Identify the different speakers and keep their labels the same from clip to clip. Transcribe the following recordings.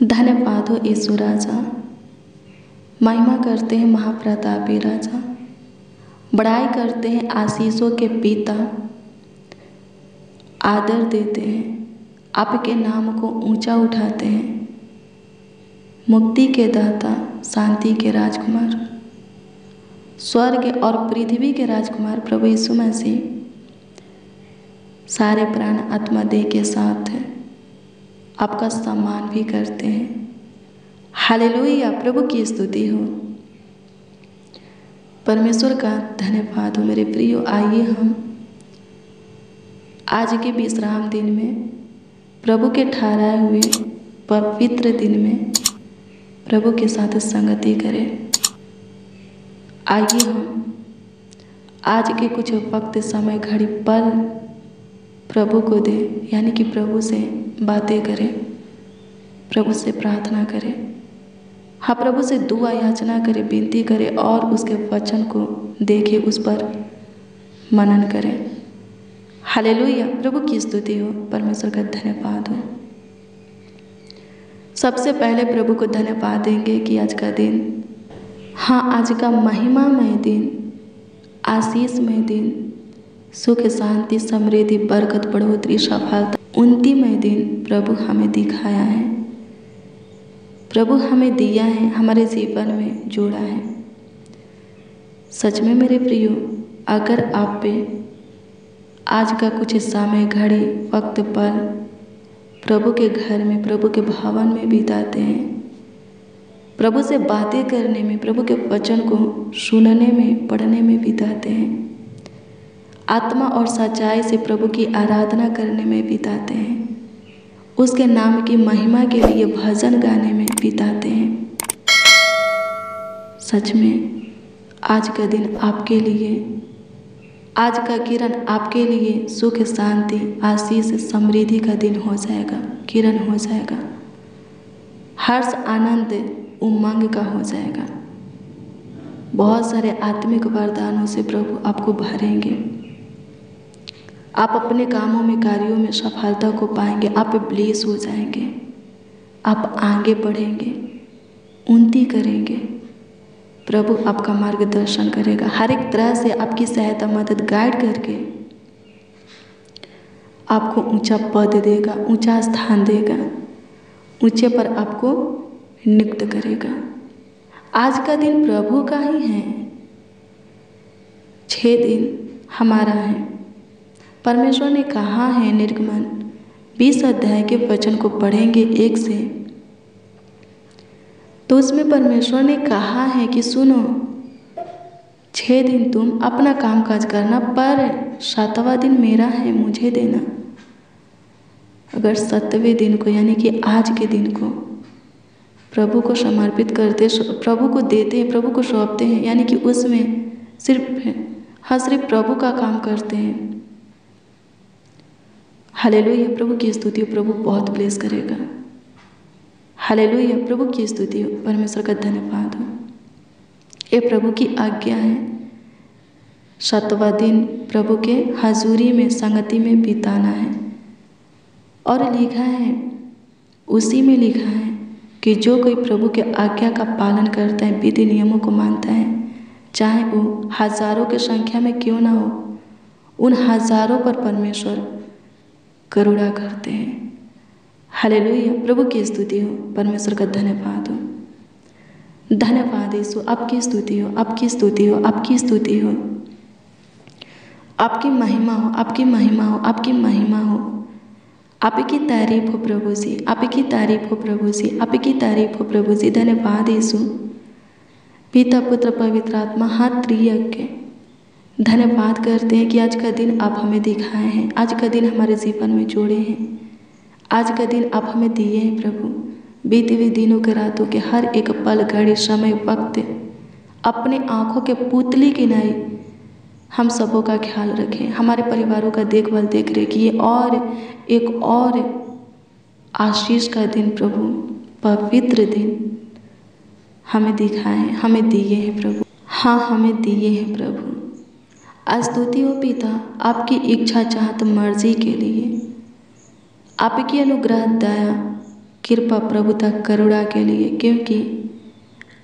Speaker 1: धन्यवाद हो यीशु राजा। महिमा करते हैं महाप्रतापी राजा। बड़ाई करते हैं आशीषों के पिता। आदर देते हैं, आपके नाम को ऊंचा उठाते हैं। मुक्ति के दाता, शांति के राजकुमार, स्वर्ग और पृथ्वी के राजकुमार प्रभु यीशु मसीह सारे प्राण आत्मा देह के साथ है, आपका सम्मान भी करते हैं। हालेलुया, प्रभु की स्तुति हो। परमेश्वर का धन्यवाद हो। मेरे प्रियो, आइए हम आज के विश्राम दिन में, प्रभु के ठहराए हुए पवित्र दिन में प्रभु के साथ संगति करें। आइए हम आज के कुछ वक्त, समय, घड़ी, पल प्रभु को दें, यानी कि प्रभु से बातें करें, प्रभु से प्रार्थना करें। हाँ, प्रभु से दुआ याचना करें, विनती करें और उसके वचन को देखें, उस पर मनन करें। हालेलुया, प्रभु की स्तुति हो। परमेश्वर का धन्यवाद हो। सबसे पहले प्रभु को धन्यवाद देंगे कि आज का दिन, हाँ, आज का महिमामय दिन, आशीषमय दिन, सुख, शांति, समृद्धि, बरकत, बढ़ोतरी, सफलता, उन्नतिमय दिन प्रभु हमें दिखाया है, प्रभु हमें दिया है, हमारे जीवन में जोड़ा है। सच में मेरे प्रियो, अगर आप पे आज का कुछ समय, घड़ी, वक्त, पल प्रभु के घर में, प्रभु के भवन में बिताते हैं, प्रभु से बातें करने में, प्रभु के वचन को सुनने में, पढ़ने में बिताते हैं, आत्मा और सच्चाई से प्रभु की आराधना करने में बिताते हैं, उसके नाम की महिमा के लिए भजन गाने में बिताते हैं। सच में आज का दिन आपके लिए, आज का किरण आपके लिए सुख, शांति, आशीष, समृद्धि का दिन हो जाएगा, किरण हो जाएगा, हर्ष, आनंद, उमंग का हो जाएगा। बहुत सारे आत्मिक वरदानों से प्रभु आपको भरेंगे। आप अपने कामों में, कार्यों में सफलता को पाएंगे, आप ब्लेस हो जाएंगे, आप आगे बढ़ेंगे, उन्नति करेंगे। प्रभु आपका मार्गदर्शन करेगा, हर एक तरह से आपकी सहायता, मदद, गाइड करके आपको ऊंचा पद देगा, ऊंचा स्थान देगा, ऊंचे पर आपको नियुक्त करेगा। आज का दिन प्रभु का ही है, 6 दिन हमारा है। परमेश्वर ने कहा है, निर्गमन 20 अध्याय के वचन को पढ़ेंगे 1 से, तो उसमें परमेश्वर ने कहा है कि सुनो, 6 दिन तुम अपना काम काज करना, पर 7वां दिन मेरा है, मुझे देना। अगर 7वें दिन को, यानी कि आज के दिन को प्रभु को समर्पित करते, प्रभु को देते हैं, प्रभु को सौंपते हैं, यानी कि उसमें सिर्फ प्रभु का काम करते हैं। हालेलुया, प्रभु की स्तुति हो। प्रभु बहुत ब्लेस करेगा। हालेलुया, प्रभु की स्तुति हो। परमेश्वर का धन्यवाद हो। ये प्रभु की आज्ञा है, 7वां दिन प्रभु के हजूरी में, संगति में बिताना है। और लिखा है, उसी में लिखा है कि जो कोई प्रभु के आज्ञा का पालन करता है, विधि नियमों को मानता है, चाहे वो हजारों की संख्या में क्यों ना हो, उन हजारों पर परमेश्वर करुणा करते हैं। हालेलुया, प्रभु की स्तुति हो। परमेश्वर का धन्यवाद हो। धन्यवाद यीशु, आपकी स्तुति हो, आपकी स्तुति हो, आपकी स्तुति हो, आपकी महिमा हो, आपकी महिमा हो, आपकी महिमा हो। आपकी तारीफ हो प्रभु जी, आपकी तारीफ हो प्रभु जी, आपकी तारीफ हो प्रभु जी। धन्यवाद यीशु। पिता, पुत्र, पवित्र आत्मा, हाथ त्रिएक, धन्यवाद करते हैं कि आज का दिन आप हमें दिखाए हैं, आज का दिन हमारे जीवन में जोड़े हैं, आज का दिन आप हमें दिए हैं प्रभु। बीते हुए दिनों के, रातों के हर एक पल, घड़ी, समय, वक्त अपने आँखों के पुतली की नाई हम सबों का ख्याल रखें, हमारे परिवारों का देखभाल, देख रेख किए, और एक और आशीष का दिन प्रभु, पवित्र दिन हमें दिखाए, हमें दिए हैं प्रभु। हाँ, हमें दिए हैं प्रभु। स्तुति हो पिता, आपकी इच्छा, चाहत, मर्जी के लिए, आपकी अनुग्रह, दया कृपा प्रभुता करुणा के लिए, क्योंकि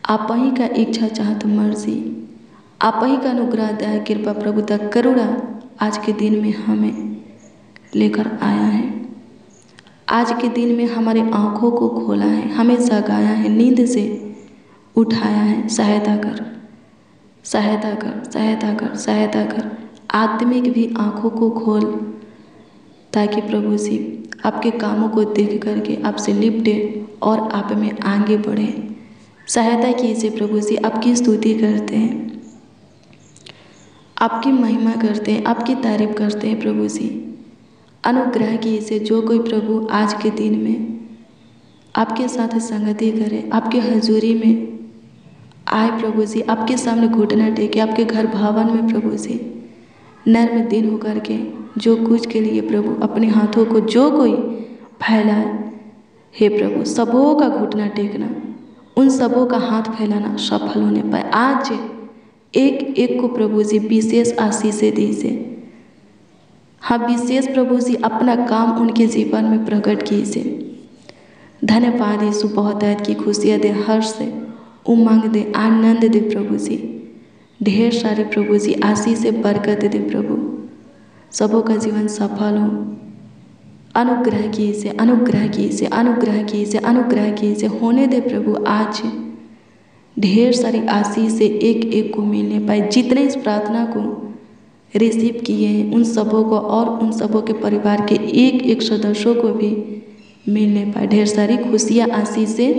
Speaker 1: आप ही का इच्छा चाहत मर्जी, आप ही का अनुग्रह दया कृपा प्रभुता करुणा आज के दिन में हमें लेकर आया है। आज के दिन में हमारे आँखों को खोला है, हमें जगाया है, नींद से उठाया है। सहायता कर, सहायता कर, सहायता कर, सहायता कर। आत्मिक भी आँखों को खोल, ताकि प्रभु जी आपके कामों को देख करके आपसे लिपटे और आप में आगे बढ़े। सहायता कीजिए प्रभु जी। आपकी स्तुति करते हैं, आपकी महिमा करते हैं, आपकी तारीफ करते हैं प्रभु जी। अनुग्रह कीजिए जो कोई प्रभु आज के दिन में आपके साथ संगति करे, आपके हजूरी में आए प्रभु जी, आपके सामने घुटना टेके, आपके घर भवन में प्रभु जी नर्म दिन होकर के जो कुछ के लिए प्रभु अपने हाथों को जो कोई फैलाए, हे प्रभु सबों का घुटना टेकना, उन सबों का हाथ फैलाना सफल होने पाए। आज एक एक को प्रभु जी विशेष आशीषें दीजिए। हाँ, विशेष प्रभु जी अपना काम उनके जीवन में प्रकट कीजिए। धन्यवाद यीशु, बहुत की खुशियाँ दे, हर्ष दे, उमंग दे, आनंद दे प्रभु जी। ढेर सारी प्रभु जी आशीषें बरकत दे प्रभु, सबों का जीवन सफल हो। अनुग्रह कीजिए, अनुग्रह कीजिए, अनुग्रह कीजिए, अनुग्रह कीजिए, होने दे प्रभु। आज ढेर सारी आशीषें एक एक को मिलने पाए। जितने इस प्रार्थना को रिसीव किए हैं उन सबों को और उन सबों के परिवार के एक एक सदस्यों को भी मिलने पाए। ढेर सारी खुशियाँ आशीषें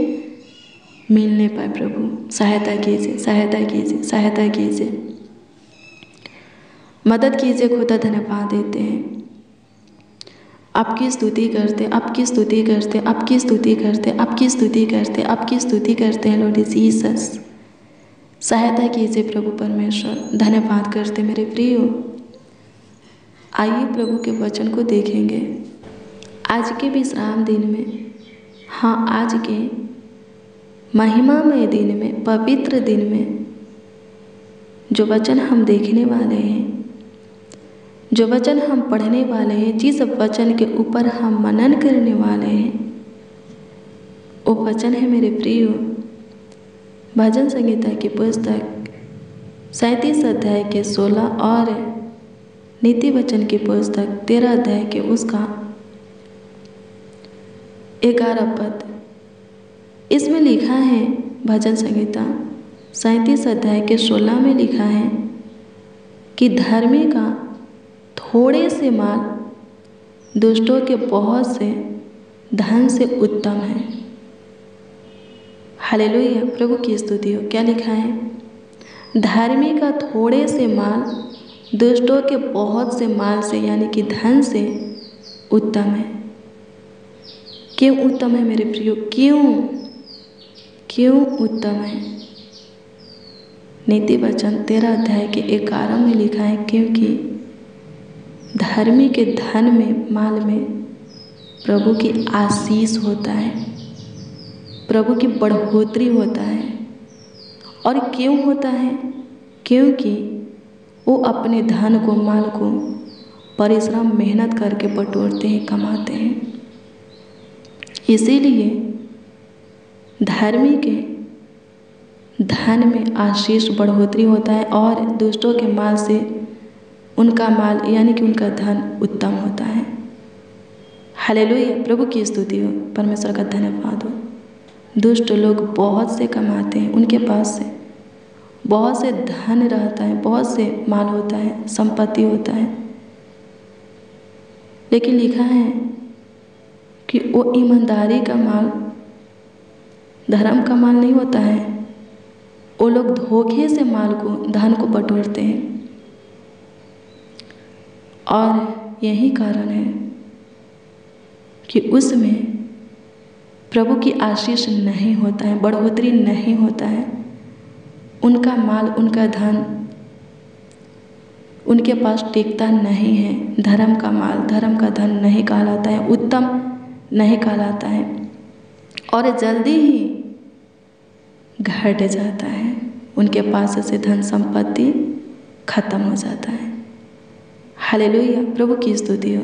Speaker 1: मिलने पाए प्रभु। सहायता कीजिए, सहायता कीजिए, सहायता कीजिए, मदद कीजिए खुदा। धन्यवाद देते हैं, आपकी स्तुति करते, आपकी स्तुति करते, आपकी स्तुति करते, आपकी स्तुति करते, आपकी स्तुति करते हैं लॉर्ड जीसस। सहायता कीजिए प्रभु परमेश्वर। धन्यवाद करते मेरे प्रियो। आइए प्रभु के वचन को देखेंगे आज के विश्राम दिन में। हाँ, आज के महिमामय दिन में, पवित्र दिन में जो वचन हम देखने वाले हैं, जो वचन हम पढ़ने वाले हैं, जिस वचन के ऊपर हम मनन करने वाले हैं, वो वचन है मेरे प्रियो भजन संहिता की पुस्तक 37 अध्याय के 16 और नीति वचन की पुस्तक 13 अध्याय के उसका 11 पद। इसमें लिखा है, भजन संहिता 37 अध्याय के 16 में लिखा है कि धर्मी का थोड़े से माल दुष्टों के बहुत से धन से उत्तम है। हालेलुया, प्रभु की स्तुति हो। क्या लिखा है? धर्मी का थोड़े से माल दुष्टों के बहुत से माल से यानी कि धन से उत्तम है। क्यों उत्तम है मेरे प्रियो? क्यों उत्तम है? नीति वचन 13 अध्याय के 11 में लिखा है, क्योंकि धर्मी के धन में, माल में प्रभु की आशीष होता है, प्रभु की बढ़ोतरी होता है। और क्यों होता है? क्योंकि वो अपने धन को, माल को परिश्रम मेहनत करके बटोरते हैं, कमाते हैं। इसीलिए धर्मी के धन में आशीष बढ़ोतरी होता है और दुष्टों के माल से उनका माल यानी कि उनका धन उत्तम होता है। हालेलुया, प्रभु की स्तुति हो, परमेश्वर का धन्यवाद हो। दुष्ट लोग बहुत से कमाते हैं, उनके पास से बहुत से धन रहता है, बहुत से माल होता है, संपत्ति होता है, लेकिन लिखा है कि वो ईमानदारी का माल, धर्म का माल नहीं होता है। वो लोग धोखे से माल को, धन को बटोरते हैं। और यही कारण है कि उसमें प्रभु की आशीष नहीं होता है, बढ़ोतरी नहीं होता है। उनका माल, उनका धन उनके पास टिकता नहीं है। धर्म का माल, धर्म का धन नहीं कहलाता है, उत्तम नहीं कहलाता है और जल्दी ही घट जाता है। उनके पास से धन संपत्ति खत्म हो जाता है। हालेलुया, प्रभु की स्तुति हो।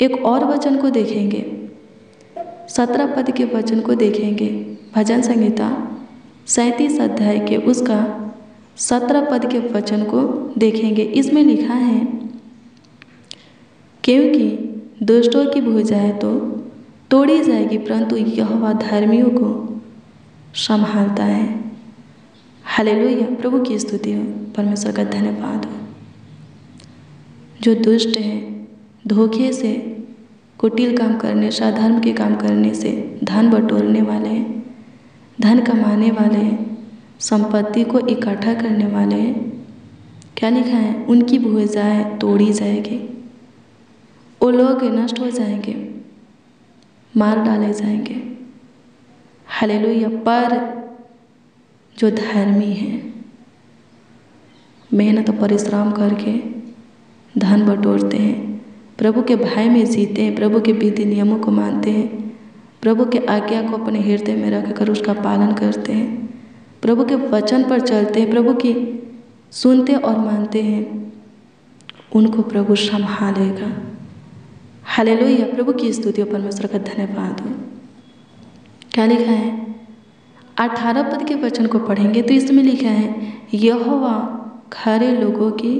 Speaker 1: एक और वचन को देखेंगे, 17 पद के वचन को देखेंगे। भजन संहिता 37 अध्याय के उसका 17 पद के वचन को देखेंगे। इसमें लिखा है, क्योंकि दुष्टों की भुजाएं तो तोड़ी जाएगी, परंतु यहोवा धर्मियों को संभालता है। हालेलुया, प्रभु की स्तुति हो, परमेश्वर का धन्यवाद हो। जो दुष्ट है, धोखे से, कुटिल काम करने से, अधर्म के काम करने से, धन बटोरने वाले हैं, धन कमाने वाले हैं, संपत्ति को इकट्ठा करने वाले हैं, क्या लिखा है, उनकी भुजाएं तोड़ी जाएगी। वो लोग नष्ट हो जाएंगे, मार डाले जाएंगे। हालेलुया। पर जो धर्मी हैं, मेहनत परिश्रम करके धन बटोरते हैं, प्रभु के भय में जीते हैं, प्रभु के विधि नियमों को मानते हैं, प्रभु के आज्ञा को अपने हृदय में रखकर उसका पालन करते हैं, प्रभु के वचन पर चलते हैं, प्रभु की सुनते और मानते हैं, उनको प्रभु संभालेगा। हालेलुया, प्रभु की स्तुति हो, परमेश्वर का धन्यवाद हो। क्या लिखा है, 18 पद के वचन को पढ़ेंगे तो इसमें लिखा है, यहोवा खरे लोगों की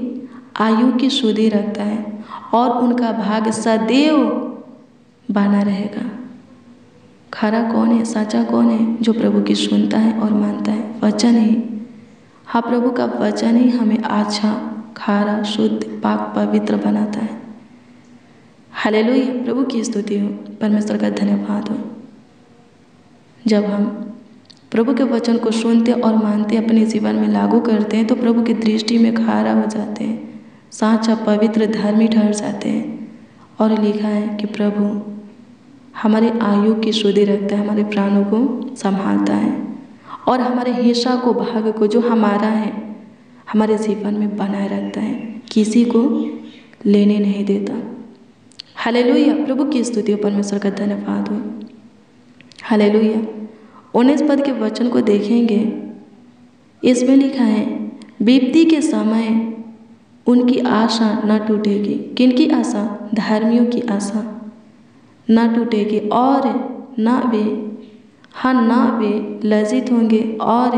Speaker 1: आयु की सुधि रखता है और उनका भाग सदैव बना रहेगा। खरा कौन है, सच्चा कौन है? जो प्रभु की सुनता है और मानता है, वचन ही। हाँ, प्रभु का वचन ही हमें अच्छा, खरा, शुद्ध, पाक, पवित्र बनाता है। हालेलुया, प्रभु की स्तुति हो, परमेश्वर का धन्यवाद हो। जब हम प्रभु के वचन को सुनते और मानते, अपने जीवन में लागू करते हैं, तो प्रभु की दृष्टि में खरा हो जाते हैं, साचा, पवित्र, धर्मी ठहर जाते हैं। और लिखा है कि प्रभु हमारे आयु की सुधि रखता है, हमारे प्राणों को संभालता है और हमारे हिस्सा को, भाग को जो हमारा है, हमारे जीवन में बनाए रखता है, किसी को लेने नहीं देता। हालेलुया, प्रभु की स्तुति हो, परमेश्वर का धन्यवाद हो। हालेलुया। 19 पद के वचन को देखेंगे। इसमें लिखा है, विपत्ति के समय उनकी आशा न टूटेगी। किनकी आशा? धर्मियों की आशा न टूटेगी और न वे लज्जित होंगे और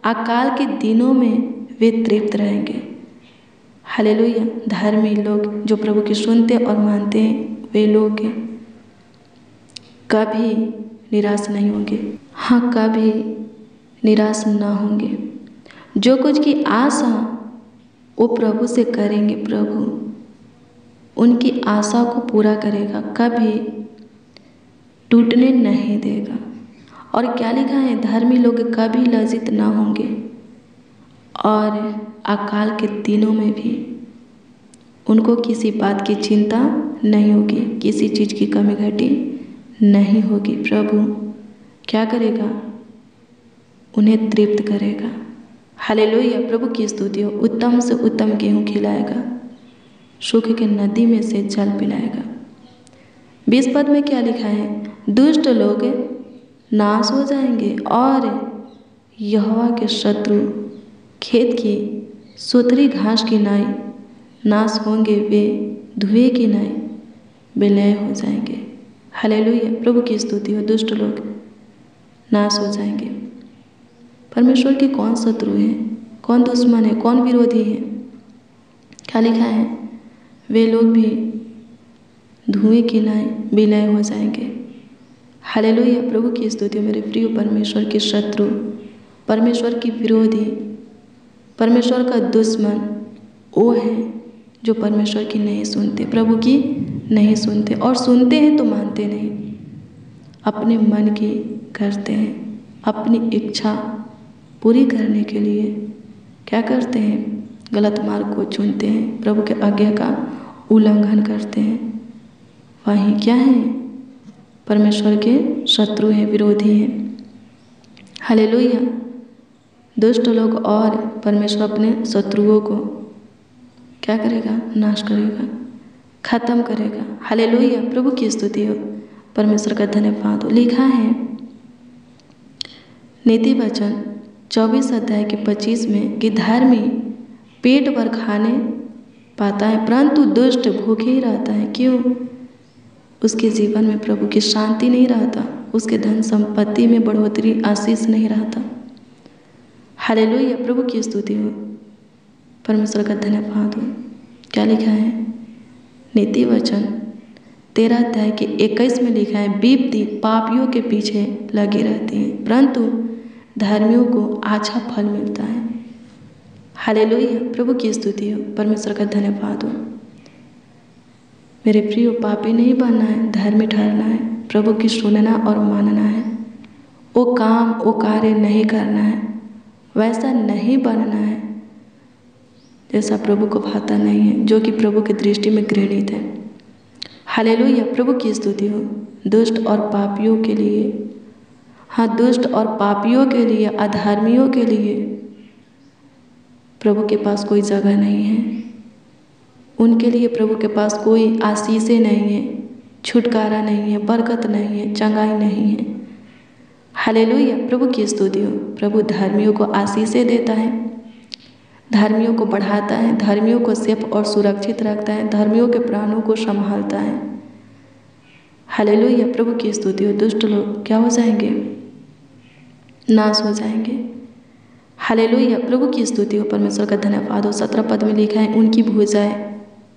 Speaker 1: अकाल के दिनों में वे तृप्त रहेंगे। हालेलुया। धर्मी लोग जो प्रभु की सुनते और मानते हैं, वे लोग कभी निराश नहीं होंगे। हाँ, कभी निराश ना होंगे। जो कुछ की आशा वो प्रभु से करेंगे, प्रभु उनकी आशा को पूरा करेगा, कभी टूटने नहीं देगा। और क्या लिखा है, धर्मी लोग कभी लज्जित ना होंगे और अकाल के दिनों में भी उनको किसी बात की चिंता नहीं होगी, किसी चीज़ की कमी घटी नहीं होगी। प्रभु क्या करेगा? उन्हें तृप्त करेगा। हालेलुया, प्रभु की स्तुति हो। उत्तम से उत्तम गेहूँ खिलाएगा, सूखे के नदी में से जल पिलाएगा। 20 पद में क्या लिखा है, दुष्ट लोग नाश हो जाएंगे और यहोवा के शत्रु खेत की सुथरी घास की नाई नाश होंगे, वे धुएं की नाई विलय हो जाएंगे। हालेलुया, प्रभु की स्तुति हो। दुष्ट लोग नाश हो जाएंगे। परमेश्वर के कौन शत्रु है, कौन दुश्मन है, कौन विरोधी है? क्या लिखा है, वे लोग भी धुएं की नाई विलय हो जाएंगे। हालेलुया, प्रभु की स्तुति। मेरे प्रिय, परमेश्वर के शत्रु, परमेश्वर की विरोधी, परमेश्वर का दुश्मन वो है जो परमेश्वर की नहीं सुनते, प्रभु की नहीं सुनते, और सुनते हैं तो मानते नहीं, अपने मन की करते हैं, अपनी इच्छा पूरी करने के लिए क्या करते हैं, गलत मार्ग को चुनते हैं, प्रभु के आज्ञा का उल्लंघन करते हैं। वही क्या है, परमेश्वर के शत्रु हैं, विरोधी हैं। हालेलुया। दुष्ट लोग और परमेश्वर अपने शत्रुओं को क्या करेगा? नाश करेगा, खत्म करेगा। हालेलुया, प्रभु की स्तुति हो, परमेश्वर का धन्यवाद हो। लिखा है नीति वचन 24 अध्याय के 25 में कि धर्मी पेट भर खाने पाता है, परंतु दुष्ट भूखे ही रहता है। क्यों? उसके जीवन में प्रभु की शांति नहीं रहता, उसके धन संपत्ति में बढ़ोतरी आशीष नहीं रहता। हालेलुया, प्रभु की स्तुति हो, परमेश्वर का धन्यवाद हो। क्या लिखा है? नीति वचन 13 अध्याय के 21 में लिखा है, विपत्ति पापियों के पीछे लगी रहती है, परंतु धर्मियों को अच्छा फल मिलता है। हालेलुया, प्रभु की स्तुति हो, परमेश्वर का धन्यवाद हो। मेरे प्रियो, पापी नहीं बनना है, धर्मी ठहरना है, प्रभु की सुनना और मानना है। वो काम वो कार्य नहीं करना है, वैसा नहीं बनना है जैसा प्रभु को भाता नहीं है, जो कि प्रभु की दृष्टि में घृणित है। हालेलुया, प्रभु की स्तुति हो। दुष्ट और पापियों के लिए, दुष्ट और पापियों के लिए, अधर्मियों के लिए प्रभु के पास कोई जगह नहीं है। उनके लिए प्रभु के पास कोई आशीषें नहीं है, छुटकारा नहीं है, बरकत नहीं है, चंगाई नहीं है। हालेलुया, प्रभु की स्तुति हो। प्रभु धर्मियों को आशीषें देता है, धर्मियों को बढ़ाता है, धर्मियों को सेफ और सुरक्षित रखता है, धर्मियों के प्राणों को संभालता है। हालेलुया, प्रभु की स्तुति हो। दुष्ट लोग क्या हो जाएंगे? नाश हो जाएंगे। हालेलुया, प्रभु की स्तुति हो, परमेश्वर का धन्यवाद हो। 17 पद में लिखा है, उनकी भुजाएं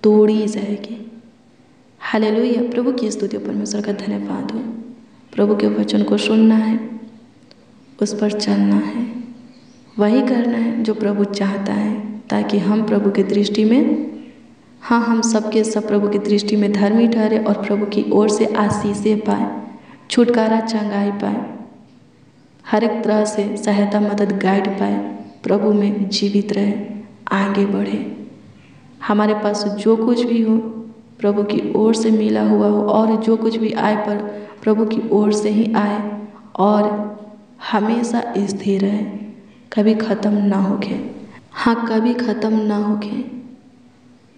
Speaker 1: तोड़ी जाएगी। हालेलुया, प्रभु की स्तुति हो, परमेश्वर का धन्यवाद हो। प्रभु के वचन को सुनना है, उस पर चलना है, वही करना है जो प्रभु चाहता है, ताकि हम प्रभु की दृष्टि में, हम सबके सब प्रभु की दृष्टि में धर्मी ठहरे और प्रभु की ओर से आशीषें पाए, छुटकारा चंगाई पाए, हर एक तरह से सहायता मदद गाइड पाए, प्रभु में जीवित रहे, आगे बढ़े। हमारे पास जो कुछ भी हो प्रभु की ओर से मिला हुआ हो, और जो कुछ भी आए पर प्रभु की ओर से ही आए और हमेशा स्थिर रहे, कभी ख़त्म ना होके। कभी ख़त्म ना होके।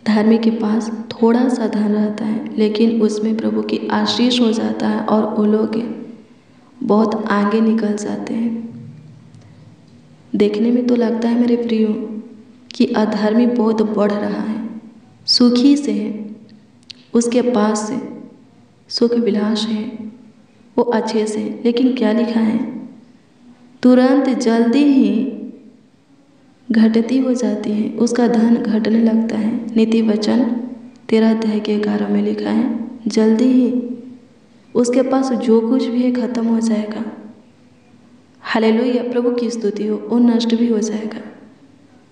Speaker 1: धर्मी के पास थोड़ा सा धन रहता है, लेकिन उसमें प्रभु की आशीष हो जाता है और वो लोग बहुत आगे निकल जाते हैं। देखने में तो लगता है मेरे प्रियो कि अधर्मी बहुत बढ़ रहा है, सुखी से है, उसके पास से सुख विलास है, वो अच्छे से, लेकिन क्या लिखा है? तुरंत जल्दी ही घटती हो जाती है, उसका धन घटने लगता है। नीति वचन 13 अध्याय के 11 में लिखा है, जल्दी ही उसके पास जो कुछ भी है खत्म हो जाएगा। हालेलुया, प्रभु की स्तुति हो। वो नष्ट भी हो जाएगा।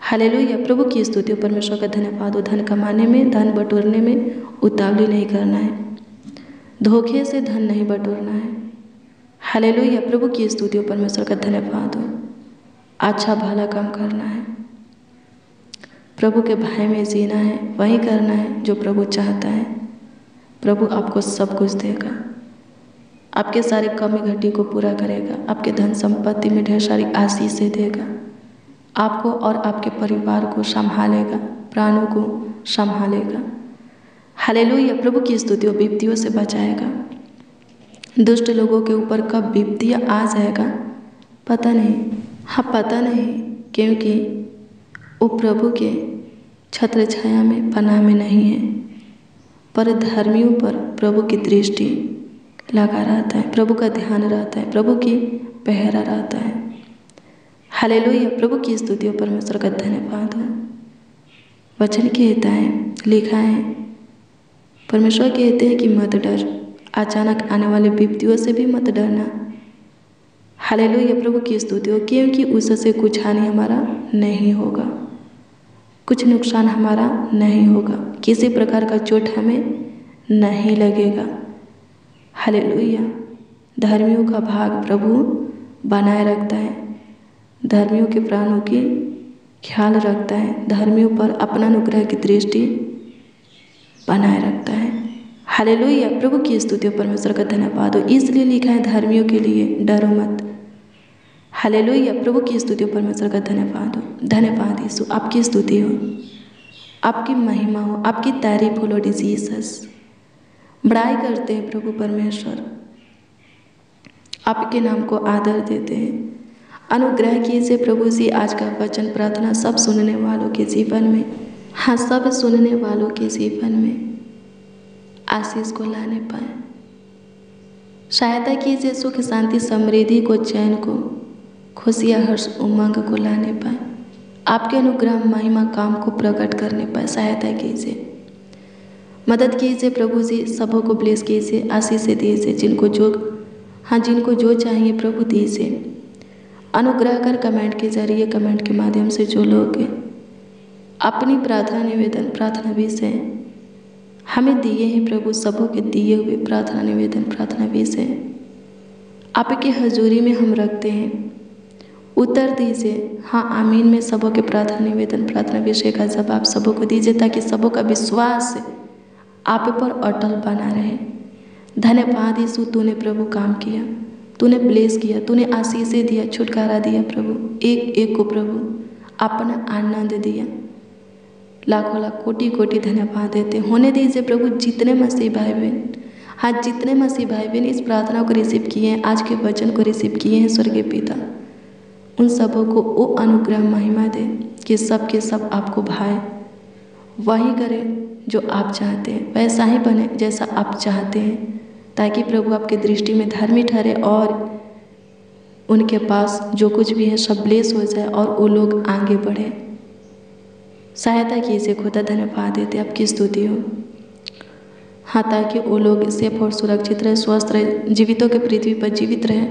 Speaker 1: हालेलुया, प्रभु की स्तुति हो, परमेश्वर का धन्यवाद हो। धन कमाने में, धन बटोरने में उतावली नहीं करना है, धोखे से धन नहीं बटोरना है। हालेलुया, प्रभु की स्तुति हो, परमेश्वर का धन्यवाद हो। अच्छा भला काम करना है, प्रभु के भय में जीना है, वही करना है जो प्रभु चाहता है। प्रभु आपको सब कुछ देगा, आपके सारे कमी घटी को पूरा करेगा, आपके धन संपत्ति में ढेर सारी आशीषें देगा, आपको और आपके परिवार को संभालेगा, प्राणों को संभालेगा। हालेलुया, प्रभु की स्तुति हो। विपत्तियों से बचाएगा। दुष्ट लोगों के ऊपर कब विपत्ति आ जाएगा पता नहीं, पता नहीं, क्योंकि वो प्रभु के छत्र छाया में, पनाह में नहीं है। पर धर्मियों पर प्रभु की दृष्टि लगा रहता है, प्रभु का ध्यान रहता है, प्रभु की पहरा रहता है। हालेलुया, प्रभु की स्तुति हो, परमेश्वर का धन्यवाद हो। वचन कहता है, लिखा है, परमेश्वर कहते हैं कि मत डर, अचानक आने वाले विपत्तियों से भी मत डरना। हालेलुया, प्रभु की स्तुति हो, क्योंकि उससे कुछ हानि हमारा नहीं होगा, कुछ नुकसान हमारा नहीं होगा, किसी प्रकार का चोट हमें नहीं लगेगा। हालेलुया, धर्मियों का भाग प्रभु बनाए रखता है, धर्मियों के प्राणों की ख्याल रखता है, धर्मियों पर अपना अनुग्रह की दृष्टि बनाए रखता है। हालेलुया, प्रभु की स्तुति हो, परमेश्वर का धन्यवाद हो। इसलिए लिखा है धर्मियों के लिए डरो मत। हालेलुया, प्रभु की स्तुति हो, परमेश्वर का धन्यवाद हो। धन्यवाद यीशु, आपकी स्तुति हो, आपकी महिमा हो, आपकी तारीफ हो लॉर्ड जीसस। बड़ाई करते हैं प्रभु परमेश्वर, आपके नाम को आदर देते हैं। अनुग्रह कीजिए प्रभु जी आज का वचन प्रार्थना सब सुनने वालों के जीवन में, सब सुनने वालों के जीवन में आशीष को लाने पाए। सहायता कीजिए सुख शांति समृद्धि को, चैन को, खुशियाँ हर्ष उमंग को लाने पाए। आपके अनुग्रह महिमा काम को प्रकट करने पाए। सहायता कीजिए, मदद कीजिए प्रभु जी। सबों को ब्लेस कीजिए, आशीष से दीजिए। जिनको जो चाहिए प्रभु दीजिए। अनुग्रह कर कमेंट के जरिए, कमेंट के माध्यम से जो लोग अपनी प्रार्थना निवेदन, प्रार्थना विषय हमें दिए हैं प्रभु, सबों के दिए हुए प्रार्थना निवेदन, प्रार्थना विषय आपकी हजूरी में हम रखते हैं। उत्तर दीजिए हाँ आमीन में सबों के प्रार्थना निवेदन, प्रार्थना विषय का जवाब सबों को दीजिए, ताकि सबों का विश्वास आप पर अटल बना रहे। धन्यवाद यीशु, तूने प्रभु काम किया, तूने ब्लेस किया, तूने आशीषें दिया, छुटकारा दिया प्रभु। एक एक को प्रभु अपना आनंद दिया। लाखों लाख कोटि कोटि धन्यवाद देते होने दीजिए प्रभु। जितने मसीह भाई बहन, हाँ जितने मसीह भाई बहन इस प्रार्थना को रिसीव किए हैं, आज के वचन को रिसीव किए हैं स्वर्गीय पिता, उन सबों को वो अनुग्रह महिमा दे कि सब के सब आपको भाए, वही करें जो आप चाहते हैं, वैसा ही बने जैसा आप चाहते हैं, ताकि प्रभु आपके दृष्टि में धर्मी ठहरे और उनके पास जो कुछ भी है सब ब्लेस हो जाए और वो लोग आगे बढ़े। सहायता कीजिए खुदा, धन्यवाद देते, आपकी स्तुति हो। हाँ, ताकि वो लोग सेफ और सुरक्षित रहे, स्वस्थ रहे, जीवितों के पृथ्वी पर जीवित रहे,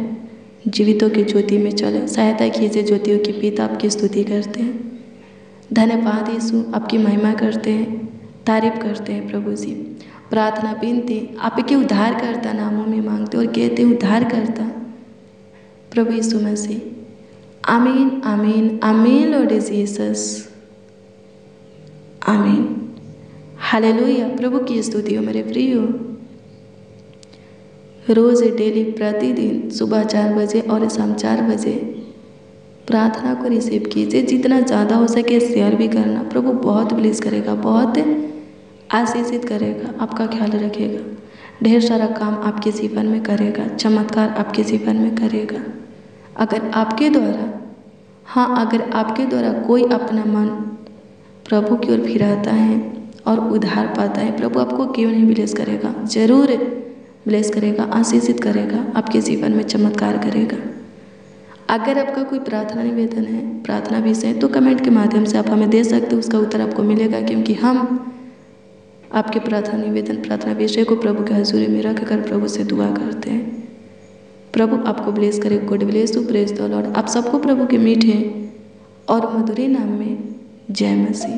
Speaker 1: जीवितों की ज्योति में चले। सहायता कीजिए ज्योतियों के पिता, आपकी स्तुति करते हैं। धन्यवाद यीशु, आपकी महिमा करते हैं, तारीफ करते हैं प्रभु जी। प्रार्थना विनती आपके उद्धारकर्ता नामों में मांगते और कहते हैं उद्धारकर्ता प्रभु यीशु मसीह। आमीन आमीन आमीन लॉर्ड जीसस, आमीन। हालेलुया, प्रभु की स्तुति हो मेरे प्रियो। रोज़ डेली प्रतिदिन सुबह 4 बजे और शाम 4 बजे प्रार्थना को रिसीव कीजिए। जितना ज़्यादा हो सके शेयर भी करना। प्रभु बहुत ब्लेस करेगा, बहुत आशीषित करेगा, आपका ख्याल रखेगा, ढेर सारा काम आपके जीवन में करेगा, चमत्कार आपके जीवन में करेगा। अगर आपके द्वारा कोई अपना मन प्रभु की ओर फिराता है और उद्धार पाता है, प्रभु आपको क्यों नहीं ब्लेस करेगा, जरूर ब्लेस करेगा, आशीषित करेगा, आपके जीवन में चमत्कार करेगा। अगर आपका कोई प्रार्थना निवेदन है, प्रार्थना विषय, तो कमेंट के माध्यम से आप हमें दे सकते हो, उसका उत्तर आपको मिलेगा, क्योंकि हम आपके प्रार्थना निवेदन, प्रार्थना विषय को प्रभु के हजूरी में रखकर प्रभु से दुआ करते हैं। प्रभु आपको ब्लेस करे। God bless you, praise the Lord. आप सबको प्रभु के मीठे और मधुर नाम में जय मसीह।